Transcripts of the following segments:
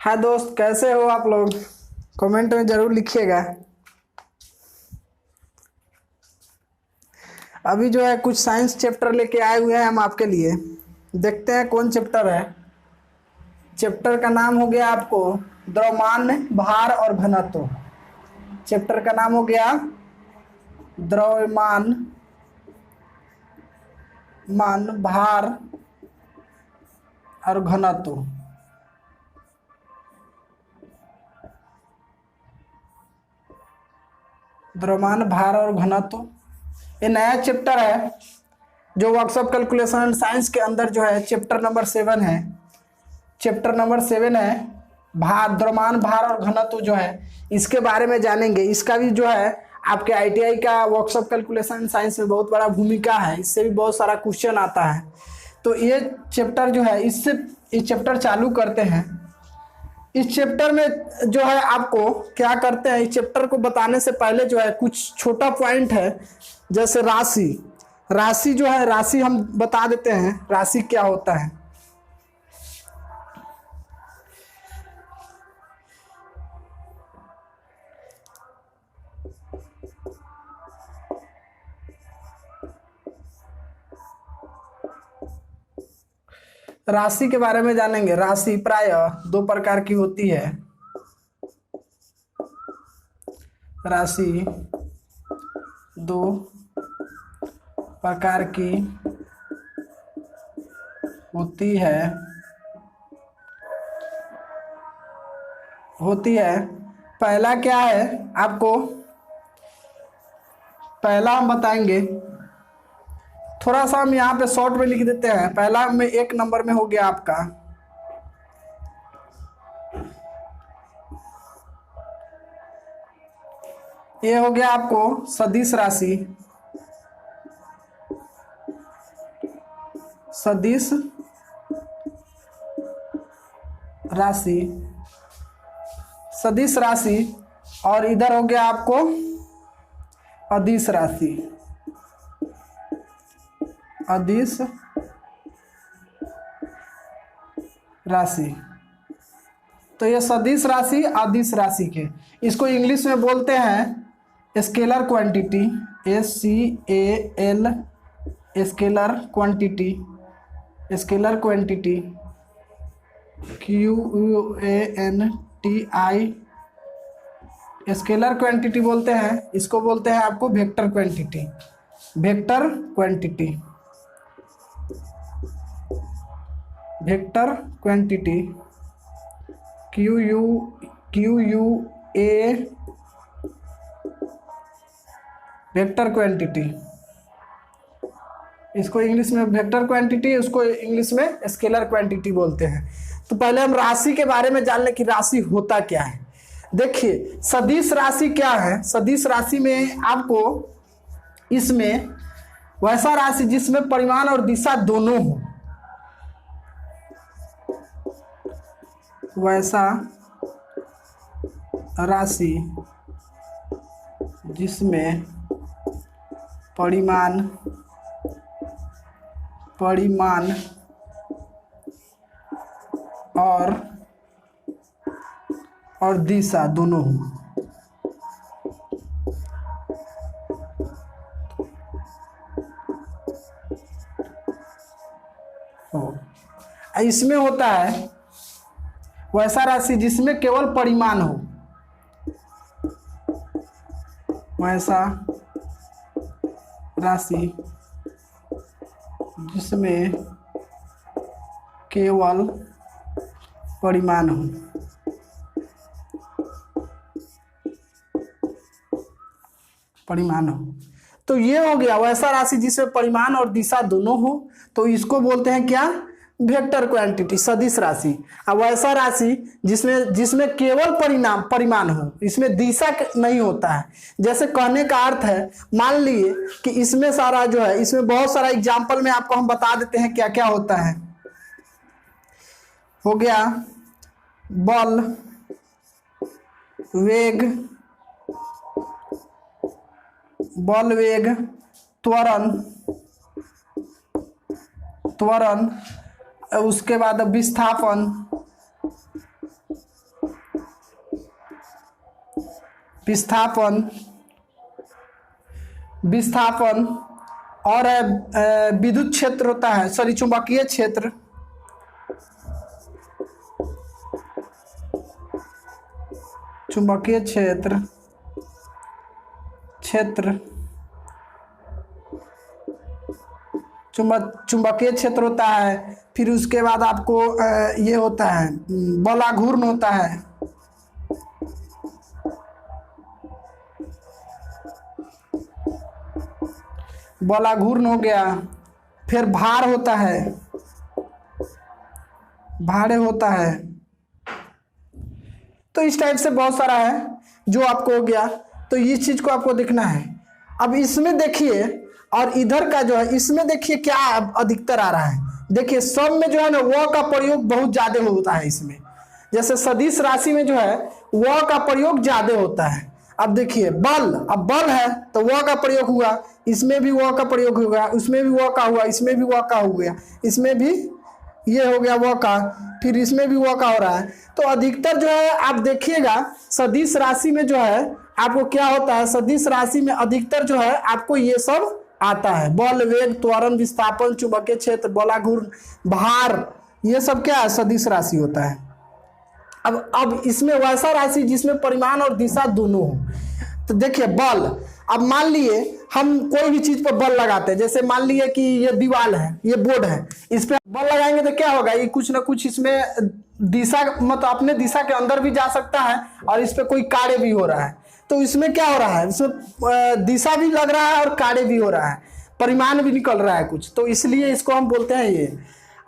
हाय दोस्त, कैसे हो आप लोग? कमेंट में जरूर लिखिएगा। अभी जो है कुछ साइंस चैप्टर लेके आए हुए हैं हम आपके लिए। देखते हैं कौन चैप्टर है। चैप्टर का नाम हो गया आपको द्रव्यमान, भार और घनत्व। चैप्टर का नाम हो गया द्रव्यमान, भार और घनत्व। द्रव्यमान, भार और घनत्व, ये नया चैप्टर है जो वर्कशॉप कैलकुलेशन एंड साइंस के अंदर जो है चैप्टर नंबर 7 है। चैप्टर नंबर 7 है भार, द्रव्यमान, भार और घनत्व जो है इसके बारे में जानेंगे। इसका भी जो है आपके आईटीआई का वर्कशॉप कैलकुलेशन एंड साइंस में बहुत बड़ा भूमिका है, इससे भी बहुत सारा क्वेश्चन आता है। तो ये चैप्टर जो है इससे ये चैप्टर चालू करते हैं। इस चैप्टर में जो है आपको क्या करते हैं, इस चैप्टर को बताने से पहले जो है कुछ छोटा पॉइंट है, जैसे राशि जो है, राशि हम बता देते हैं राशि क्या होता है। राशि के बारे में जानेंगे। राशि प्रायः दो प्रकार की होती है। राशि दो प्रकार की होती है। पहला क्या है आपको, पहला हम बताएंगे, थोड़ा सा हम यहाँ पे शॉर्ट में लिख देते हैं। पहला में 1 नंबर में हो गया आपका ये हो गया आपको सदिश राशि। सदिश राशि, सदिश राशि। और इधर हो गया आपको अदिश राशि। अदिश राशि। तो ये सदिश राशि अदिश राशि के, इसको इंग्लिश में बोलते हैं scalar quantity. SCAL, scalar quantity. Scalar quantity QUANTI, scalar quantity बोलते हैं। इसको बोलते हैं आपको vector quantity. Vector quantity, vector quantity QUA, vector quantity. इसको इंग्लिश में वेक्टर क्वांटिटी, उसको इंग्लिश में स्केलर क्वांटिटी बोलते हैं। तो पहले हम राशि के बारे में जान लें कि राशि होता क्या है। देखिए सदिश राशि क्या है। सदिश राशि में आपको, इसमें वैसा राशि जिसमें परिमाण और दिशा दोनों हो, वैसा राशि जिसमें परिमाण और दिशा दोनों हो। इसमें होता है वैसा राशि जिसमें केवल परिमाण हो, वैसा राशि जिसमें केवल परिमाण हो। तो ये हो गया वैसा राशि जिसमें परिमाण और दिशा दोनों हो, तो इसको बोलते हैं क्या, वेक्टर क्वांटिटी, सदिश राशि। अब वैसा राशि जिसमें केवल परिमाण हो, इसमें दिशा नहीं होता है। जैसे कहने का अर्थ है, मान लिए कि इसमें सारा जो है, इसमें बहुत सारा एग्जाम्पल में आपको हम बता देते हैं क्या क्या होता है। हो गया बल, वेग, त्वरण, उसके बाद विस्थापन, विस्थापन विस्थापन और विद्युत क्षेत्र होता है, सॉरी चुंबकीय क्षेत्र, चुंबकीय क्षेत्र क्षेत्र चुंबकीय क्षेत्र होता है। फिर उसके बाद आपको ये होता है बलाघूर्ण होता है, बलाघूर्ण हो गया। फिर भार होता है, भारे होता है। तो इस टाइप से बहुत सारा है जो आपको हो गया। तो इस चीज को आपको देखना है। अब इसमें देखिए और इधर का जो है इसमें देखिए क्या अधिकतर आ रहा है। देखिए सब में जो है ना व का प्रयोग बहुत ज्यादा होता है इसमें। जैसे सदिश राशि में जो है व का प्रयोग ज्यादा होता है। अब देखिए बल, अब बल है तो व का प्रयोग हुआ, इसमें भी व का प्रयोग होगा, उसमें भी व का हुआ, इसमें भी व का हो गया, इसमें भी ये हो गया व का, फिर इसमें भी व का हो रहा है। तो अधिकतर जो है आप देखिएगा सदिश राशि में जो है आपको क्या होता है, सदिश राशि में अधिकतर जो है आपको ये सब आता है। बल, वेग, त्वरण, विस्थापन, चुंबकीय क्षेत्र, बलाघूर्ण, भार, ये सब क्या है सदिश राशि होता है। अब इसमें वैसा राशि जिसमें परिमाण और दिशा दोनों हो। तो देखिए बल, अब मान लिए हम कोई भी चीज पर बल लगाते हैं, जैसे मान लिए कि ये दीवार है, ये बोर्ड है, इस पे बल लगाएंगे तो क्या होगा, ये कुछ ना कुछ इसमें दिशा मतलब अपने दिशा के अंदर भी जा सकता है और इस पे कोई कार्य भी हो रहा है। तो इसमें क्या हो रहा है, इसमें दिशा भी लग रहा है और कार्य भी हो रहा है, परिमाण भी निकल रहा है कुछ, तो इसलिए इसको हम बोलते हैं ये।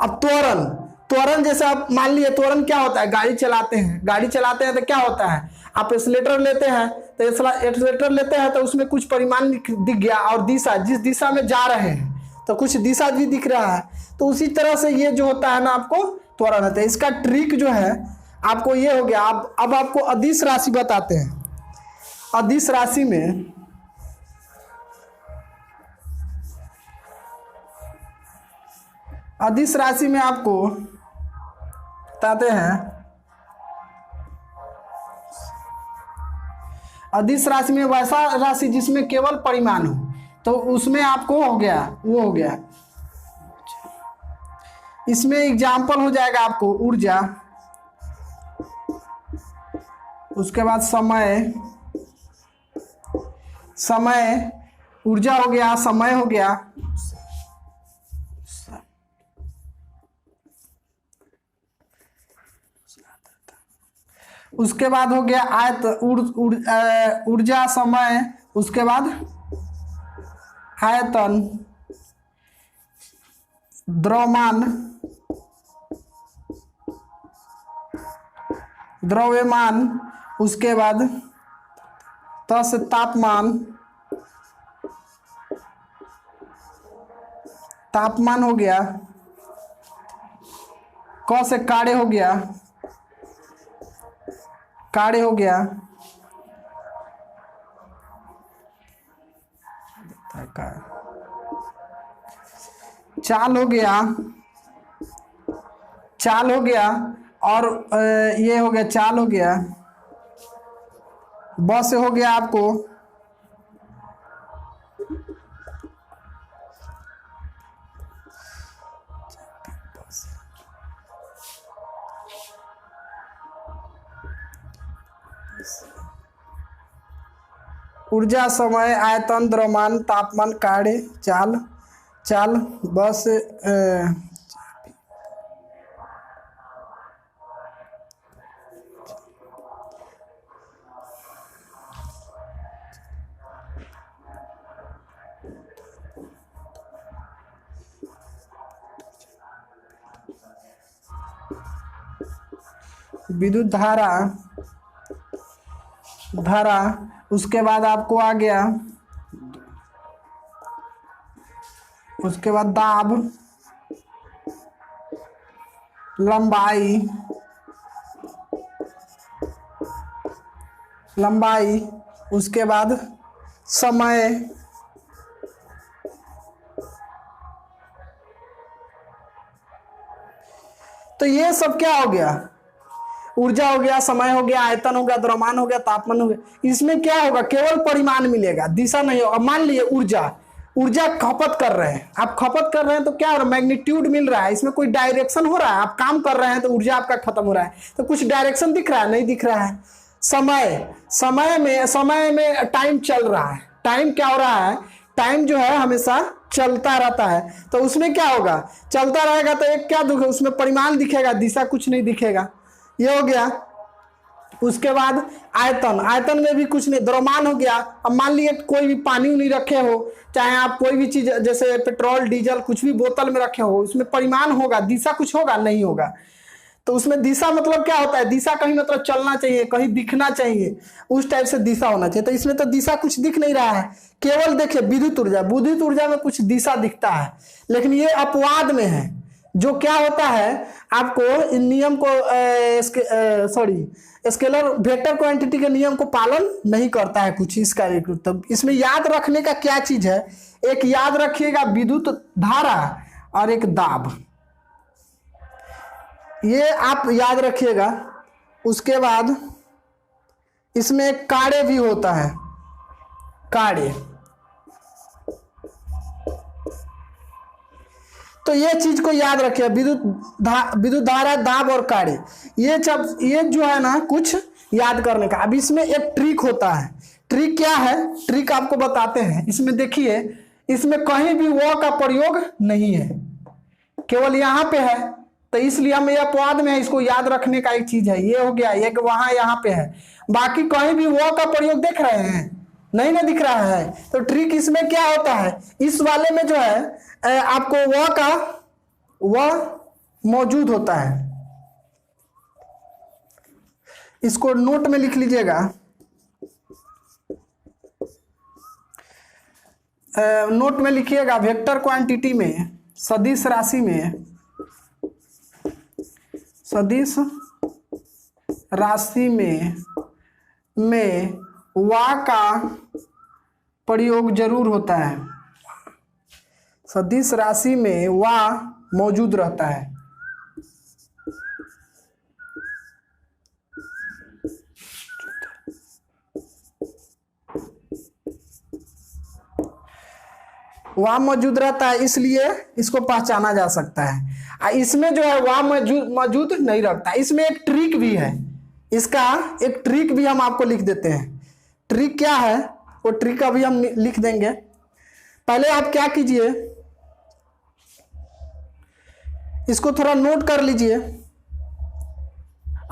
अब त्वरण, त्वरण जैसे आप मान लिए त्वरण क्या होता है, गाड़ी चलाते हैं, गाड़ी चलाते हैं तो क्या होता है, आप एक्सीलरेटर लेते हैं तो एक्सीलरेटर लेते हैं तो उसमें कुछ परिमाण दिख गया और दिशा, जिस दिशा में जा रहे हैं तो कुछ दिशा भी दिख रहा है। तो उसी तरह से ये जो होता है ना आपको त्वरण होता है। इसका ट्रिक जो है आपको ये हो गया। अब आपको अदिश राशि बताते हैं। अदिश राशि में अदिश राशि में आपको बताते हैं। अदिश राशि में वैसा राशि जिसमें केवल परिमाण हो, तो उसमें आपको हो गया, वो हो गया। इसमें एग्जाम्पल हो जाएगा आपको ऊर्जा, उसके बाद समय, समय ऊर्जा हो गया, समय हो गया, उसके बाद हो गया आयत, ऊर्जा, समय, उसके बाद आयतन, द्रव्यमान, द्रव्यमान, उसके बाद तस तापमान, तापमान हो गया, क से कार्य हो गया, कार्य हो गया, चाल हो गया, चाल हो गया, और ये हो गया चाल हो गया, ब से हो गया आपको ऊर्जा, समय, आयतन, द्रव्यमान, तापमान, कार्य, चाल, चाल, बस विद्युत धारा, धारा, उसके बाद आपको आ गया, उसके बाद दाब, लंबाई, लंबाई, उसके बाद समय, तो ये सब क्या हो गया, ऊर्जा हो गया, समय हो गया, आयतन हो गया, द्रव्यमान हो गया, तापमान हो गया। इसमें क्या होगा, केवल परिमाण मिलेगा, दिशा नहीं होगा। मान लीजिए ऊर्जा खपत कर रहे हैं, आप खपत कर रहे हैं तो क्या हो रहा है, मैग्नीट्यूड मिल रहा है, इसमें कोई डायरेक्शन हो रहा है, आप काम कर रहे हैं तो ऊर्जा आपका खत्म हो रहा है, तो कुछ डायरेक्शन दिख रहा है, नहीं दिख रहा है। समय में टाइम चल रहा है, टाइम क्या हो रहा है, टाइम जो है हमेशा चलता रहता है, तो उसमें क्या होगा, चलता रहेगा तो एक क्या दिखेगा, उसमें परिमाण दिखेगा, दिशा कुछ नहीं दिखेगा। ये हो गया। उसके बाद आयतन में भी कुछ नहीं, द्रव्यमान हो गया। अब मान लिए कोई भी पानी नहीं रखे हो, चाहे आप कोई भी चीज जैसे पेट्रोल डीजल कुछ भी बोतल में रखे हो, उसमें परिमाण होगा, दिशा कुछ होगा, नहीं होगा। तो उसमें दिशा मतलब क्या होता है, दिशा कहीं मतलब चलना चाहिए, कहीं दिखना चाहिए, उस टाइप से दिशा होना चाहिए। तो इसमें तो दिशा कुछ दिख नहीं रहा है, केवल देखिए विद्युत ऊर्जा में कुछ दिशा दिखता है, लेकिन ये अपवाद में है। जो क्या होता है, आपको इन नियम को स्केलर वेक्टर क्वांटिटी के नियम को पालन नहीं करता है कुछ इसका। तो इसमें याद रखने का क्या चीज है, एक याद रखिएगा विद्युत धारा और एक दाब, ये आप याद रखिएगा। उसके बाद इसमें एक कार्य भी होता है, कार्य। तो ये चीज को याद रखिए, विद्युत धारा, दाब और कार्य, ये जो है ना कुछ याद करने का। अब इसमें एक ट्रिक होता है, ट्रिक क्या है, ट्रिक आपको बताते हैं। इसमें देखिए, इसमें कहीं भी वो का प्रयोग नहीं है, केवल यहाँ पे है, तो इसलिए हम ये अपवाद में है, इसको याद रखने का एक चीज है। ये हो गया, एक वहां यहाँ पे है, बाकी कहीं भी वो का प्रयोग देख रहे हैं, नहीं ना दिख रहा है। तो ट्रिक इसमें क्या होता है, इस वाले में जो है आपको वह मौजूद होता है। इसको नोट में लिख लीजिएगा, नोट में लिखिएगा, वेक्टर क्वांटिटी में, सदिश राशि में वा का प्रयोग जरूर होता है, सदिश राशि में वा मौजूद रहता है। वह मौजूद रहता है, इसलिए इसको पहचाना जा सकता है। इसमें जो है वह मौजूद नहीं रखता। इसमें एक ट्रिक भी है, इसका एक ट्रिक भी हम आपको लिख देते हैं। ट्रिक क्या है, वो ट्रिक अभी हम लिख देंगे। पहले आप क्या कीजिए, इसको थोड़ा नोट कर लीजिए।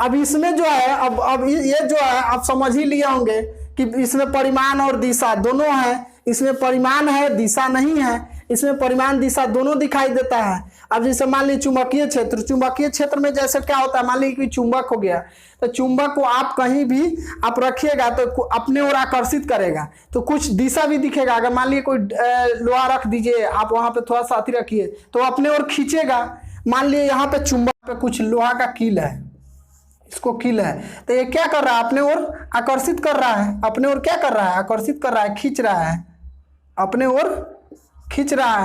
अब इसमें जो है, अब ये जो है आप समझ ही लिए होंगे कि इसमें परिमाण और दिशा दोनों है। इसमें परिमाण है, दिशा नहीं है। इसमें परिमाण दिशा दोनों दिखाई देता है। अब जैसे मान लीजिए चुंबकीय क्षेत्र में जैसे क्या होता है, मान लीजिए कि चुंबक हो गया, तो चुंबक को आप कहीं भी आप रखिएगा तो अपने ओर आकर्षित करेगा, तो कुछ दिशा भी दिखेगा। अगर मान लीजिए कोई लोहा रख दीजिए, आप वहां पे थोड़ा सा रखिए तो अपने ओर खींचेगा। मान लीजिए यहाँ पे चुंबक पे कुछ लोहा का कील है, इसको कील है, तो ये क्या कर रहा है, अपने ओर आकर्षित कर रहा है। अपने ओर क्या कर रहा है, आकर्षित कर रहा है, खींच रहा है, अपने ओर खींच रहा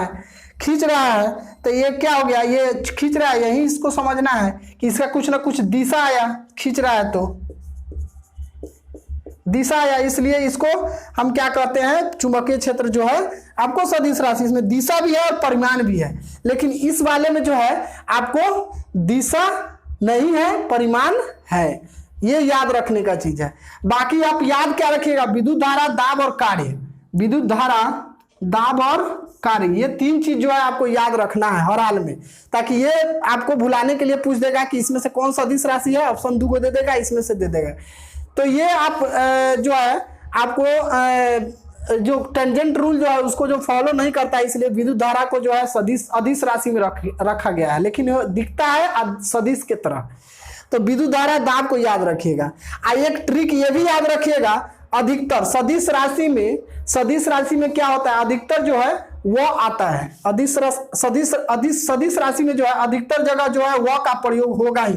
है। तो ये क्या हो गया, ये खींच रहा है, यही इसको समझना है कि इसका कुछ ना कुछ दिशा आया, खींच रहा है तो दिशा आया, इसलिए इसको हम क्या कहते हैं, चुंबकीय क्षेत्र जो है आपको सदिश राशि, इसमें दिशा भी है और परिमाण भी है। लेकिन इस वाले में जो है आपको दिशा नहीं है, परिमाण है। ये याद रखने का चीज है। बाकी आप याद क्या रखिएगा, विद्युत धारा, दाब और कार्य। विद्युत धारा, दाब और कार्य, ये तीन चीज जो है आपको याद रखना है हर हाल में, ताकि ये आपको भुलाने के लिए पूछ देगा कि इसमें से कौन सदिश राशि है, ऑप्शन 2 को दे देगा, इसमें से दे देगा। तो ये आप जो है आपको जो टेंजेंट रूल जो है उसको जो फॉलो नहीं करता है, इसलिए विद्युत धारा को जो है अदिश राशि में रखा गया है, लेकिन दिखता है सदिश के तरह। तो विद्युत धारा, दाब को याद रखिएगा। एक ट्रिक ये भी याद रखिएगा, अधिकतर सदिश राशि में क्या होता है, अधिकतर जो है वो आता है। सदिश राशि में जो है अधिकतर जगह जो है वह का प्रयोग होगा ही।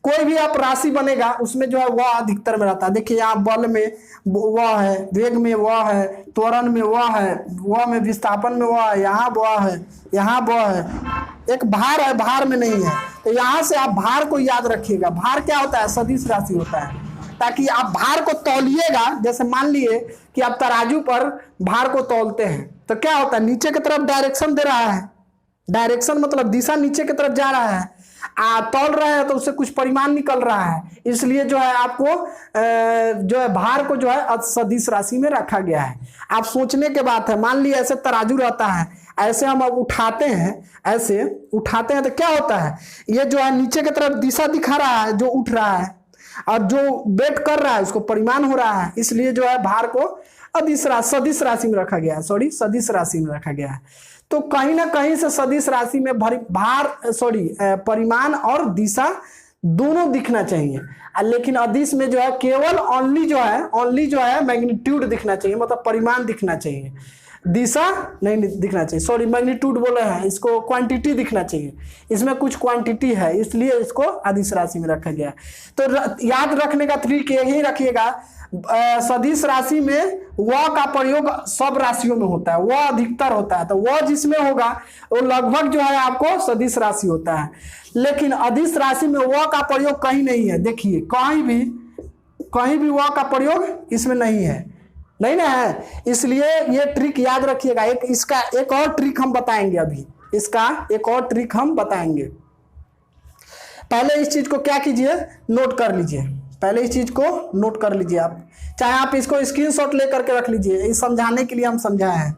कोई भी आप राशि बनेगा उसमें जो है वह अधिकतर में रहता है। देखिए यहाँ बल में वह है, वेग में वह है, त्वरण में वह है, वह में विस्थापन में वह है, यहाँ वह है, यहाँ वह है। एक भार है, भार में नहीं है। तो यहाँ से आप भार को याद रखिएगा। भार क्या होता है? सदिश राशि होता है, ताकि आप भार को तौलिएगा। जैसे मान लिए कि आप तराजू पर भार को तौलते हैं तो क्या होता है? नीचे की तरफ डायरेक्शन दे रहा है, डायरेक्शन मतलब दिशा नीचे की तरफ जा रहा है। तौल रहे हैं तो उससे कुछ परिमाण निकल रहा है, इसलिए जो है आपको जो है भार को जो है सदिश राशि में रखा गया है। आप सोचने के बात है, मान लीजिए ऐसे तराजू रहता है, ऐसे हम अब उठाते हैं, ऐसे उठाते हैं तो क्या होता है? ये जो है नीचे की तरफ दिशा दिखा रहा है, जो उठ रहा है, और जो वेट कर रहा है उसको परिमाण हो रहा है, इसलिए जो है भार को सदिश राशि में रखा गया है, सदिश राशि में रखा गया है। तो कहीं ना कहीं से सदिश राशि में परिमाण और दिशा दोनों दिखना चाहिए, लेकिन अदिश में जो है केवल ओनली जो है मैग्नीट्यूड दिखना चाहिए, मतलब परिमाण दिखना चाहिए, दिशा नहीं दिखना चाहिए। मैग्नीट्यूड बोले हैं इसको, क्वांटिटी दिखना चाहिए, इसमें कुछ क्वांटिटी है, इसलिए इसको अदिश राशि में रखा गया है। तो याद रखने का तरीका यही रखिएगा, सदिश राशि में व का प्रयोग सब राशियों में होता है, व अधिकतर होता है, तो व जिसमें होगा वो लगभग जो है आपको सदिश राशि होता है। लेकिन अदिश राशि में व का प्रयोग कहीं नहीं है, देखिए कहीं भी व का प्रयोग इसमें नहीं है, नहीं ना है, इसलिए ये ट्रिक याद रखिएगा। इसका एक और ट्रिक हम बताएंगे, अभी इसका एक और ट्रिक हम बताएंगे। पहले इस चीज को क्या कीजिए, नोट कर लीजिए, पहले इस चीज को नोट कर लीजिए आप, चाहे आप इसको स्क्रीनशॉट लेकर के रख लीजिए, इस समझाने के लिए हम समझाए हैं।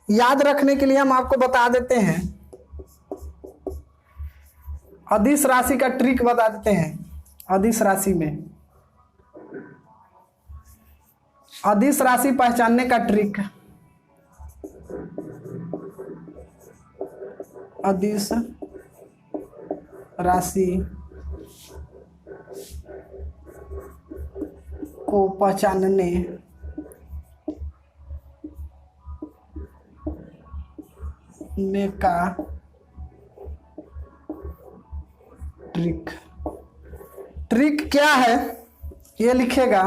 याद रखने के लिए हम आपको बता देते हैं, अदिश राशि का ट्रिक बता देते हैं। अदिश राशि में अदिश राशि पहचानने का ट्रिक, अदिश राशि को पहचानने का ट्रिक क्या है ये लिखेगा,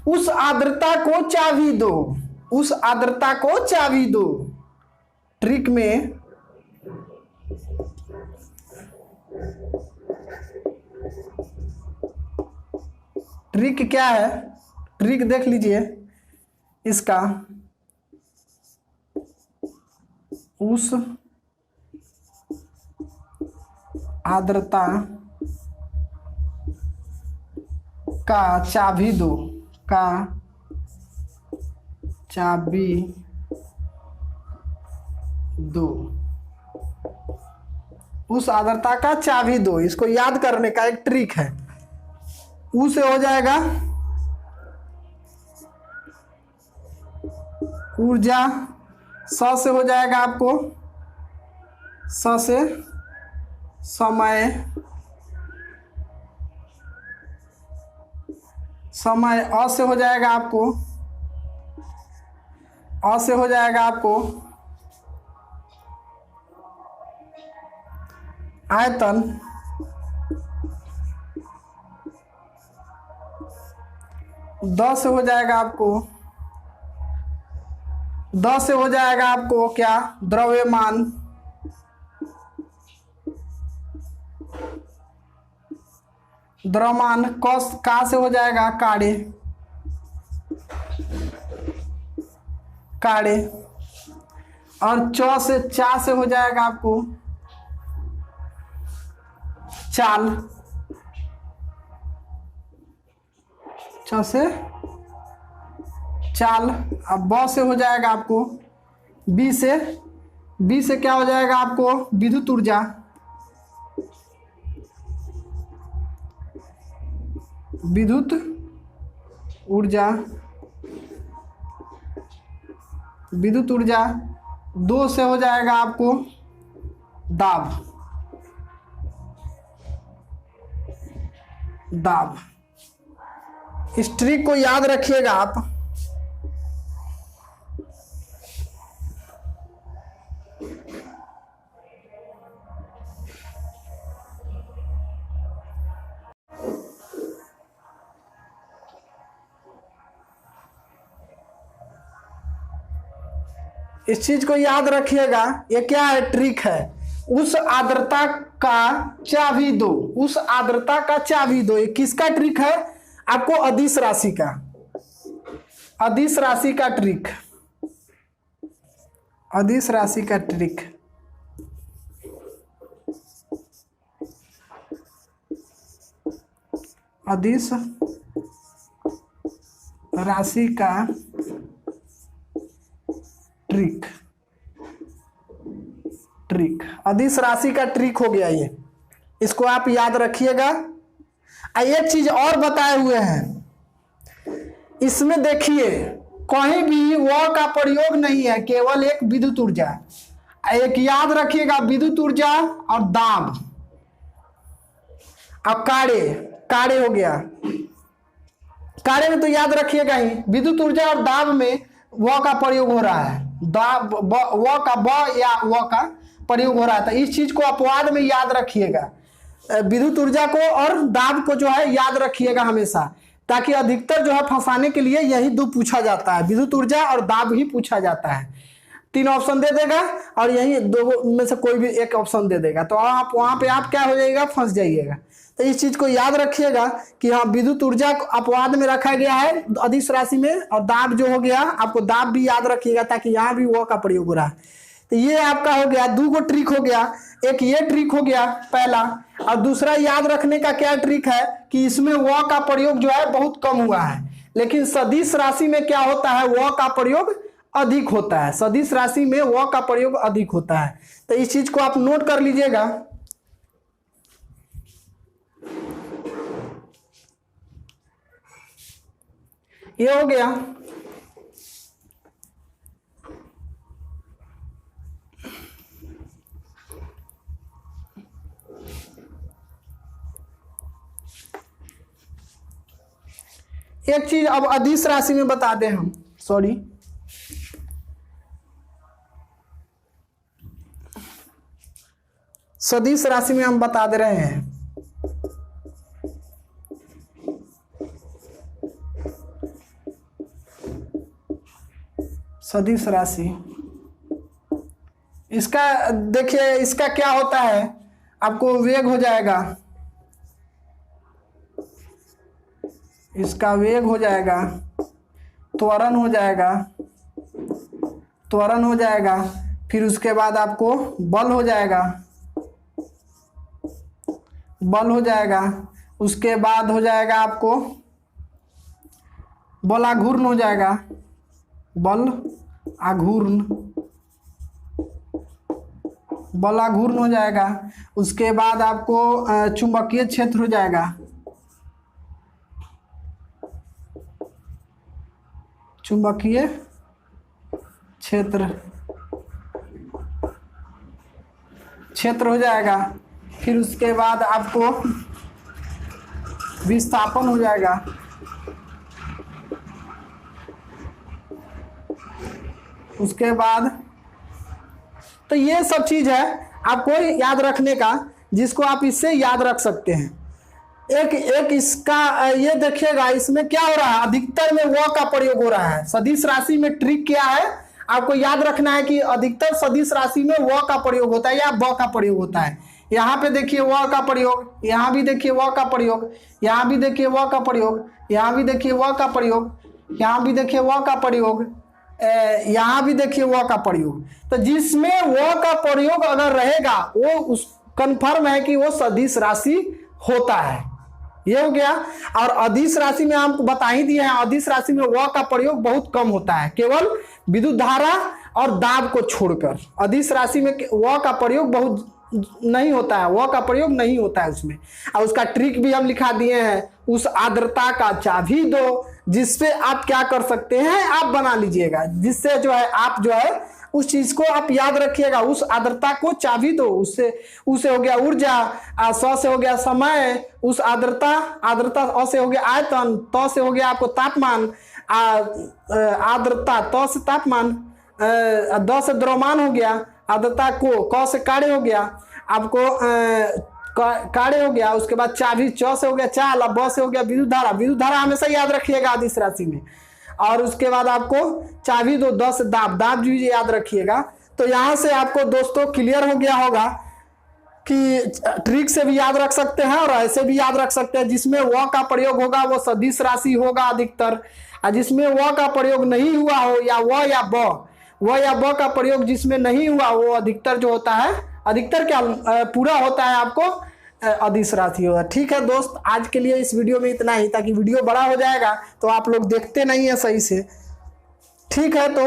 उस आर्द्रता को चाबी दो, उस आर्द्रता को चाबी दो। ट्रिक में ट्रिक क्या है, ट्रिक देख लीजिए इसका, उस आर्द्रता का चाबी दो, का चाबी दो, उस आर्द्रता का चाबी दो। इसको याद करने का एक ट्रिक है। ऊ से हो जाएगा ऊर्जा, स से हो जाएगा आपको, स से समय, समय, अ से हो जाएगा आपको, अ से हो जाएगा आपको आयतन, द से हो जाएगा आपको, द से हो जाएगा आपको क्या, द्रव्यमान, द्रव्यमान, का से हो जाएगा कार्य, कार्य, और च से, चा से हो जाएगा आपको चाल, च से चाल। अब ब से हो जाएगा आपको, बी से क्या हो जाएगा आपको, विद्युत ऊर्जा, विद्युत ऊर्जा, विद्युत ऊर्जा। दो से हो जाएगा आपको दाब, दाब। इस ट्रिक को याद रखिएगा आप। इस चीज को याद रखिएगा, ये क्या है, ट्रिक है। उस आर्द्रता का चाबी दो, उस आर्द्रता का चाबी दो। ये किसका ट्रिक है? आपको अदिश राशि का, अदिश राशि का ट्रिक, अदिश राशि का ट्रिक। अदिश राशि का ट्रिक, ट्रिक, अदिश राशि का ट्रिक हो गया ये। इसको आप याद रखिएगा। एक चीज और बताए हुए हैं इसमें, देखिए कहीं भी व का प्रयोग नहीं है, केवल एक विद्युत ऊर्जा। एक याद रखिएगा, विद्युत ऊर्जा और दाब। अब कार्य, कार्य हो गया। कार्य में तो याद रखिएगा ही, विद्युत ऊर्जा और दाब में व का प्रयोग हो रहा है। दाब व का ब या व का प्रयोग हो रहा था। इस चीज को अपवाद में याद रखिएगा। विद्युत ऊर्जा को और दाब को जो है याद रखिएगा हमेशा, ताकि अधिकतर जो है फंसाने के लिए यही दो पूछा जाता है, विद्युत ऊर्जा और दाब ही पूछा जाता है। 3 ऑप्शन दे देगा और यही दो में से कोई भी एक ऑप्शन दे देगा, तो आप वहां पे आप क्या हो जाएगा, फंस जाइएगा। तो इस चीज को याद रखिएगा कि हाँ, विद्युत ऊर्जा अपवाद में रखा गया है अदिश राशि में, और दाब जो हो गया, आपको दाब भी याद रखिएगा ताकि यहाँ भी वो का प्रयोग हो रहा है। तो ये आपका हो गया, 2 गो ट्रिक हो गया। एक ये ट्रिक हो गया पहला, और दूसरा याद रखने का क्या ट्रिक है कि इसमें व का प्रयोग जो है बहुत कम हुआ है, लेकिन सदिश राशि में क्या होता है, व का प्रयोग अधिक होता है। सदिश राशि में व का प्रयोग अधिक होता है। तो इस चीज को आप नोट कर लीजिएगा। ये हो गया। एक चीज अब अदिश राशि में बता दें हम, सॉरी, सदिश राशि में हम बता दे रहे हैं। सदिश राशि, इसका देखिए, इसका क्या होता है, आपको वेग हो जाएगा, इसका वेग हो जाएगा, त्वरण हो जाएगा, त्वरण हो जाएगा, फिर उसके बाद आपको बल हो जाएगा, बल हो जाएगा, उसके बाद हो जाएगा आपको बलाघूर्ण हो जाएगा, बल आघूर्ण, बलाघूर्ण हो जाएगा। उसके बाद आपको चुंबकीय क्षेत्र हो जाएगा, चुंबकीय क्षेत्र, क्षेत्र हो जाएगा। फिर उसके बाद आपको विस्थापन हो जाएगा, उसके बाद, तो ये सब चीज है आपको याद रखने का, जिसको आप इससे याद रख सकते हैं। एक इसका ये देखिएगा, इसमें क्या हो रहा है, अधिकतर में व का प्रयोग हो रहा है। सदिश राशि में ट्रिक क्या है, आपको याद रखना है कि अधिकतर सदिश राशि में व का प्रयोग होता है या ब का प्रयोग होता है। यहाँ पे देखिए व का प्रयोग, यहाँ भी देखिए व का प्रयोग, यहाँ भी देखिए व का प्रयोग, यहाँ भी देखिए व का प्रयोग, यहाँ भी देखिए व का प्रयोग, यहाँ भी देखिए व का प्रयोग। तो जिसमें व का प्रयोग अगर रहेगा वो उस कन्फर्म है कि वो सदिश राशि होता है। ये हो गया। और अदिश राशि में हम बता ही दिए हैं, अदिश राशि में व का प्रयोग बहुत कम होता है, केवल विद्युत धारा और दाब को छोड़कर। अदिश राशि में व का प्रयोग बहुत नहीं होता है, व का प्रयोग नहीं होता है उसमें। और उसका ट्रिक भी हम लिखा दिए हैं, उस आर्द्रता का चाबी दो, जिससे आप क्या कर सकते हैं, आप बना लीजिएगा, जिससे जो है आप जो है उस चीज को आप याद रखिएगा, उस आर्द्रता को चाबी दो। उससे उसे हो गया ऊर्जा, स से हो गया समय, उस आर्द्रता, आर्द्रता अ से हो गया आयतन, त से हो गया आपको तापमान, आर्द्रता त से तापमान, द से द्रव्यमान हो गया, आर्द्रता को, क से कार्य हो गया आपको, कार्य हो गया। उसके बाद चाबी, च से हो गया चाल, अब ब से हो गया विद्युत धारा। विद्युत धारा हमेशा याद रखिएगा अदिश राशि में। और उसके बाद आपको चाबी दो, 10 दाब, दाब भी याद रखिएगा। तो यहां से आपको दोस्तों क्लियर हो गया होगा कि ट्रिक से भी याद रख सकते हैं और ऐसे भी याद रख सकते हैं। जिसमें व का प्रयोग होगा वो सदिश राशि होगा अधिकतर, और जिसमें व का प्रयोग नहीं हुआ हो, या व या ब का प्रयोग जिसमें नहीं हुआ, वो अधिकतर जो होता है, अधिकतर क्या पूरा होता है आपको अदिश राशि होगा। ठीक है दोस्त, आज के लिए इस वीडियो में इतना ही, ताकि वीडियो बड़ा हो जाएगा तो आप लोग देखते नहीं है सही से। ठीक है, तो